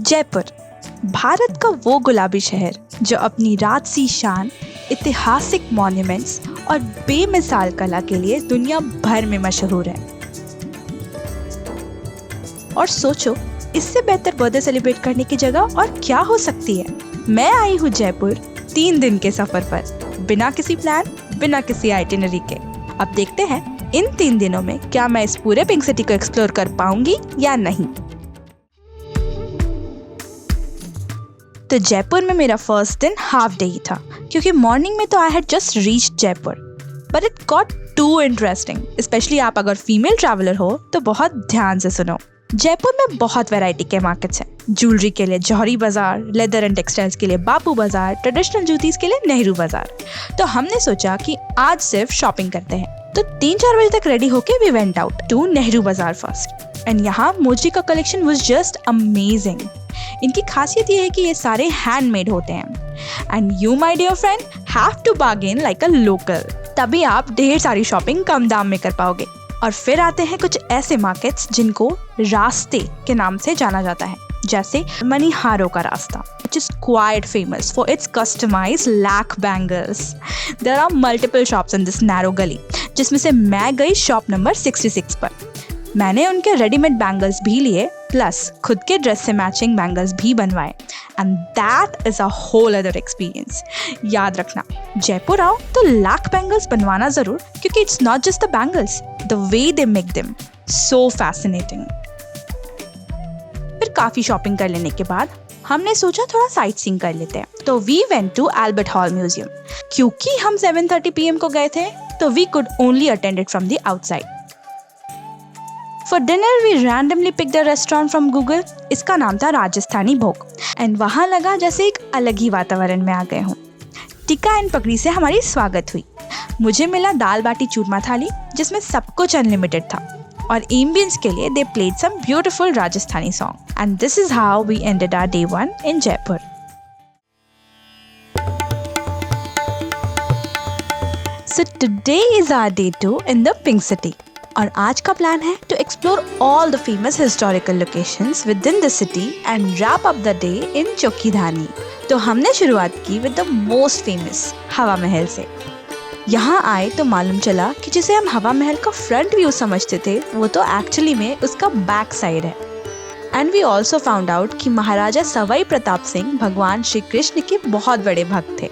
जयपुर, भारत का वो गुलाबी शहर जो अपनी राजसी शान, ऐतिहासिक मॉन्यूमेंट्स और बेमिसाल कला के लिए दुनिया भर में मशहूर है। और सोचो, इससे बेहतर बर्थडे सेलिब्रेट करने की जगह और क्या हो सकती है। मैं आई हूँ जयपुर 3 दिन के सफर पर, बिना किसी प्लान, बिना किसी आइटिनरी के। अब देखते हैं इन 3 दिनों में क्या मैं इस पूरे पिंक सिटी को एक्सप्लोर कर पाऊंगी या नहीं। तो जयपुर में मेरा फर्स्ट दिन हाफ डे ही था, क्योंकि मॉर्निंग में तो I had just reached Jaipur, but it got too interesting. Specially आप अगर फीमेल ट्रैवलर हो तो बहुत ध्यान से सुनो। जयपुर में बहुत वैरायटी के मार्केट्स हैं। ज्वेलरी के लिए जौहरी बाजार, लेदर एंड टेक्सटाइल्स के लिए बापू बाजार, ट्रेडिशनल जूतीज के लिए नेहरू बाजार। तो हमने सोचा कि आज सिर्फ शॉपिंग करते हैं, तो 3-4 बजे तक रेडी होके we went out to Nehru Bazaar first. And यहाँ मोजी का कलेक्शन वाज जस्ट अमेजिंग। इनकी खासियत ये है कि ये सारे हैंडमेड होते हैं। And you my dear friend have to bargain like a local, तभी आप ढेर सारी शॉपिंग कम दाम में कर पाओगे। और फिर आते हैं कुछ ऐसे मार्केट्स जिनको रास्ते के नाम से जाना जाता है, जैसे मनीहारों का रास्ता, which is quite famous for its customized lakh bangles. There are multiple shops in this narrow gully, जिसमें से मैं गई शॉप नंबर 66 पर। मैंने उनके रेडीमेड बैंगल्स भी लिए, प्लस खुद के ड्रेस से मैचिंग बैंगल्स भी बनवाए। And that is a whole other experience. याद रखना, जयपुर आओ तो लाख बैंगल्स बनवाना जरूर, क्योंकि it's not just the bangles, the way they make them so fascinating. फिर काफी शॉपिंग कर लेने के बाद हमने सोचा थोड़ा साइट सीइंग कर लेते हैं, तो we went to Albert Hall Museum. क्योंकि हम 7:30 PM को गए थे, तो we could only attend it from the outside. For dinner we randomly picked a restaurant from Google. इसका नाम था राजस्थानी भोग, एंड वहाँ लगा जैसे एक अलग ही वातावरण में आ गए हूँ। टिक्का एंड पकड़ी से हमारी स्वागत हुई। मुझे मिला दाल बाटी चूरमा थाली, जिसमें सब कुछ अनलिमिटेड था, और एम्बियंस के लिए they played some beautiful Rajasthani song. And this is how we ended our day 1 in Jaipur. So today is our day 2 in the Pink City. और आज का प्लान है to explore all the famous historical locations within the city and wrap up the day in Chokhi Dhani. तो हमने शुरुआत की with the most famous हवा महल से। यहाँ आए तो मालूम चला कि जिसे हम हवा महल का फ्रंट व्यू समझते थे, वो तो एक्चुअली में उसका बैक साइड है। And we also found out कि महाराजा सवाई प्रताप सिंह भगवान श्री कृष्ण के बहुत बड़े भक्त थे,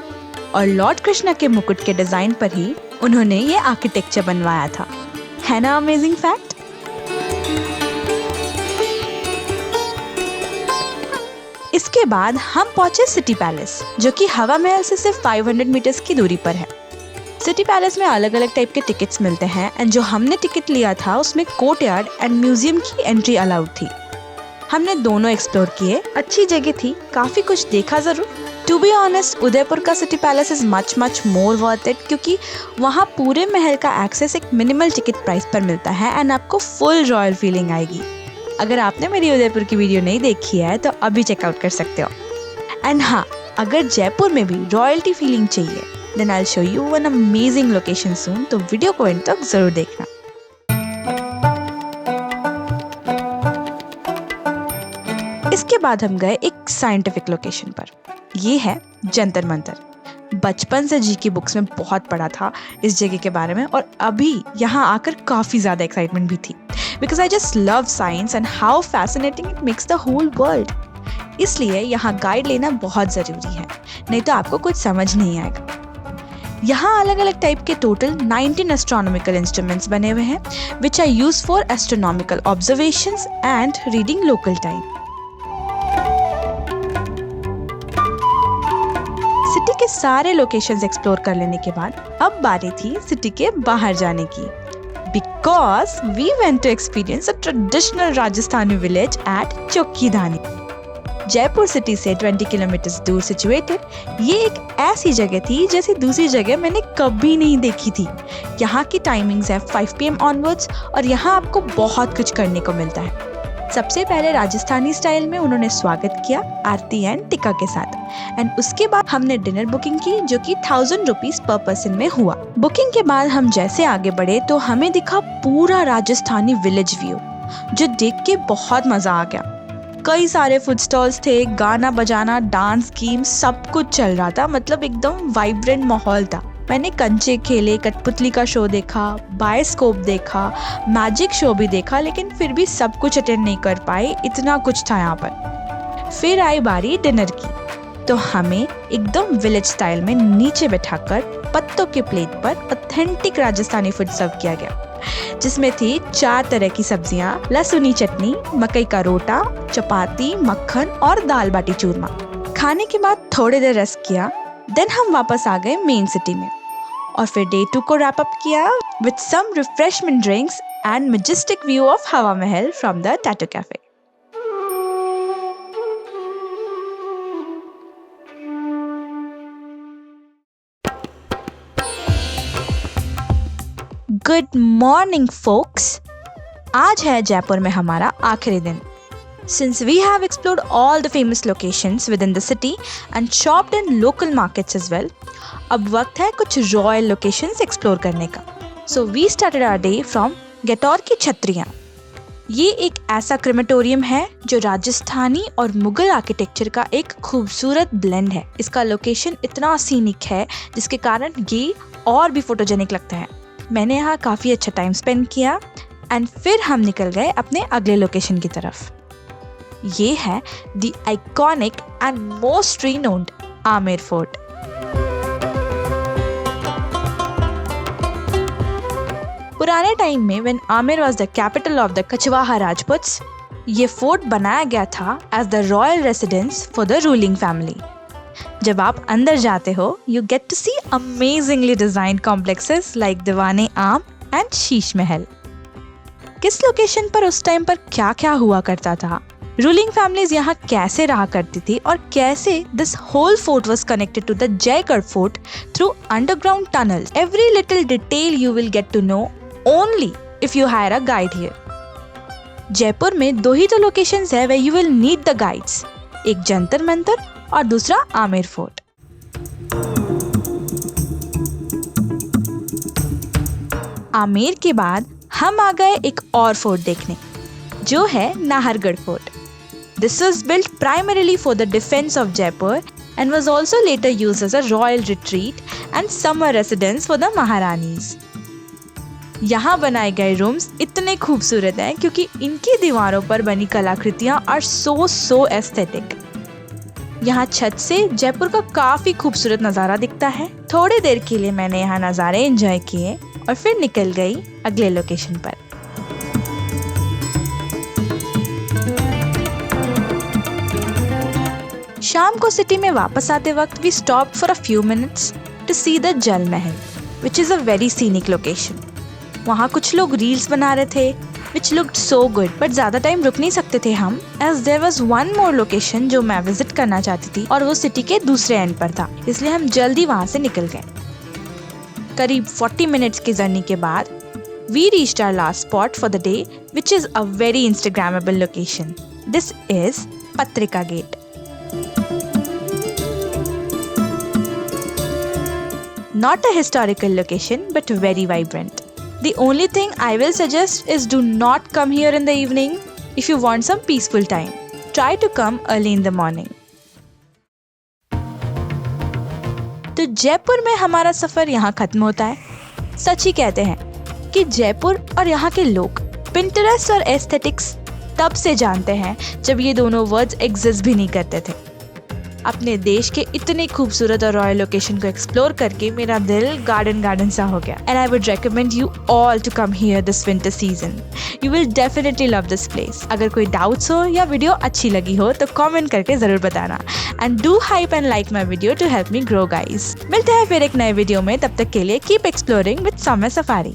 और लॉर्ड कृष्णा के मुकुट के डिजाइन पर ही उन्होंने ये आर्किटेक्चर बनवाया था। है ना अमेजिंग फैक्ट? इसके बाद हम पहुंचे सिटी पैलेस, जो कि हवा महल से सिर्फ 500 मीटर्स की दूरी पर है। सिटी पैलेस में अलग अलग टाइप के टिकट्स मिलते हैं, एंड जो हमने टिकट लिया था उसमें कोर्टयार्ड एंड म्यूजियम की एंट्री अलाउड थी। हमने दोनों एक्सप्लोर किए। अच्छी जगह थी, काफी कुछ देखा जरूर। टू बी ऑनेस्ट, उदयपुर का city palace is much more worth it, क्योंकि वहाँ पूरे महल का एक्सेस एक मिनिमल टिकट प्राइस पर मिलता है, एंड आपको फुल रॉयल फीलिंग आएगी। अगर आपने मेरी उदयपुर की वीडियो नहीं देखी है तो अभी चेकआउट कर सकते हो। एंड हाँ, अगर जयपुर में भी रॉयल्टी फीलिंग चाहिए, then I will show you one amazing location soon, तो वीडियो को एंड तक जरूर देखना। इसके बाद हम गए एक साइंटिफिक लोकेशन पर। ये है जंतर मंतर। बचपन से जी की बुक्स में बहुत पढ़ा था इस जगह के बारे में, और अभी यहाँ आकर काफ़ी ज़्यादा एक्साइटमेंट भी थी, because I just love science and how fascinating it makes the whole world. इसलिए यहाँ गाइड लेना बहुत ज़रूरी है, नहीं तो आपको कुछ समझ नहीं आएगा। यहाँ अलग अलग टाइप के टोटल 19 एस्ट्रोनॉमिकल इंस्ट्रूमेंट्स बने हुए हैं, which are use for astronomical observations and reading local time. City के सारे लोकेशंस एक्सप्लोर कर लेने के बाद अब बारी थी सिटी के बाहर जाने की, because we went to experience a traditional Rajasthani village at Chokhi Dhani. Jaipur city से 20 किलोमीटर दूर सिचुएटेड ये एक ऐसी जगह थी जैसी दूसरी जगह मैंने कभी नहीं देखी थी। यहाँ की टाइमिंग्स है 5 PM ऑनवर्ड्स, और यहाँ आपको बहुत कुछ करने को मिलता है। सबसे पहले राजस्थानी स्टाइल में उन्होंने स्वागत किया आरती एंड टिक्का के साथ, एंड उसके बाद हमने डिनर बुकिंग की, जो कि 1000 रुपीज पर पर्सन में हुआ। बुकिंग के बाद हम जैसे आगे बढ़े तो हमें दिखा पूरा राजस्थानी विलेज व्यू, जो देख के बहुत मजा आ गया। कई सारे फूड स्टॉल्स थे, गाना बजाना, डांस गेम सब कुछ चल रहा था। मतलब एकदम वाइब्रेंट माहौल था। मैंने कंचे खेले, कठपुतली का शो देखा, बायोस्कोप देखा, मैजिक शो भी देखा, लेकिन फिर भी सब कुछ अटेंड नहीं कर पाए, इतना कुछ था यहाँ पर। फिर आई बारी डिनर की, तो हमें एकदम विलेज स्टाइल में नीचे बैठाकर पत्तों के प्लेट पर ऑथेंटिक राजस्थानी फूड सर्व किया गया, जिसमें थी 4 तरह की सब्जियां, लहसुनी चटनी, मकई का रोटा, चपाती, मक्खन और दाल बाटी चूरमा। खाने के बाद थोड़ी देर रेस्ट किया, देन हम वापस आ गए मेन सिटी में और फिर डे 2 को रैप अप किया with some refreshment drinks and majestic view of Hawa Mahal from the tattoo cafe. Good morning folks. आज है जयपुर में हमारा आखिरी दिन। Since we have explored all the famous locations within the city and shopped in local markets as well, अब वक्त है कुछ रॉयल लोकेशंस एक्सप्लोर करने का। So we started our day from गैटौर की छत्रियाँ। ये एक ऐसा क्रेमेटोरियम है जो राजस्थानी और मुगल आर्किटेक्चर का एक खूबसूरत ब्लेंड है। इसका लोकेशन इतना सीनिक है जिसके कारण ये और भी फोटोजेनिक लगता है। मैंने यहाँ काफ़ी अच्छा टाइम स्पेंड किया एंड फिर हम निकल गए अपने अगले लोकेशन की तरफ। ये है the iconic and most renowned Amer fort. पुराने टाइम में when Amer was the capital of the Kachhwaha Rajputs, ये फोर्ट बनाया गया था as the royal residence for the ruling family. जब आप अंदर जाते हो, you get to see amazingly designed complexes like Diwan-i-Aam and Sheesh Mahal. किस लोकेशन पर उस टाइम पर क्या क्या हुआ करता था, रूलिंग फैमिलीज यहाँ कैसे रहा करती थी और कैसे this whole fort was connected to the Jaigarh fort through underground tunnels, every little detail you will get to know only if you hire a guide here. Jaipur में 2 ही तो लोकेशंस है where you will need the guides, एक जंतर मंतर और दूसरा Amer fort. Amer के बाद हम आ गए एक और फोर्ट देखने, जो है Nahargarh fort. This was built primarily for the defense of Jaipur and was also later used as a royal retreat and summer residence for the Maharanis. यहाँ बनाए गए रूम्स इतने खूबसूरत हैं क्योंकि इनकी दीवारों पर बनी कलाकृतियाँ are so aesthetic। यहाँ छत से जयपुर का काफी खूबसूरत नज़ारा दिखता है। थोड़ी देर के लिए मैंने यहाँ नज़ारे एंजॉय किए और फिर निकल गई अगले लोकेशन पर। शाम को सिटी में वापस आते वक्त we stop for a few minutes to see the Jal Mahal, which is a very scenic location. वहाँ कुछ लोग रील्स बना रहे थे which looked so good, but ज़्यादा टाइम रुक नहीं सकते थे हम, as there was one more location जो मैं विजिट करना चाहती थी और वो सिटी के दूसरे एंड पर था, इसलिए हम जल्दी वहाँ से निकल गए। करीब 40 मिनट्स की जर्नी के बाद we reached our last spot for the day, which is a very Instagrammable location. This is पत्रिका gate. Not a historical location, but very vibrant. The only thing I will suggest is do not come here in the evening if you want some peaceful time. Try to come early in the morning. तो जयपुर में हमारा सफर यहाँ खत्म होता है। सच ही कहते हैं कि जयपुर और यहाँ के लोग Pinterest और एस्थेटिक्स तब से जानते हैं जब ये दोनों वर्ड्स एग्जिस्ट भी नहीं करते थे। अपने देश के इतने खूबसूरत और रॉयल लोकेशन को एक्सप्लोर करके मेरा दिल गार्डन सा हो गया। And I would recommend you all to come here this winter season. You will definitely love this place. अगर कोई डाउट्स हो या वीडियो अच्छी लगी हो तो कमेंट करके जरूर बताना and do hype and like my video to help me grow guys. मिलते हैं फिर एक नए वीडियो में, तब तक के लिए keep exploring with summer safari.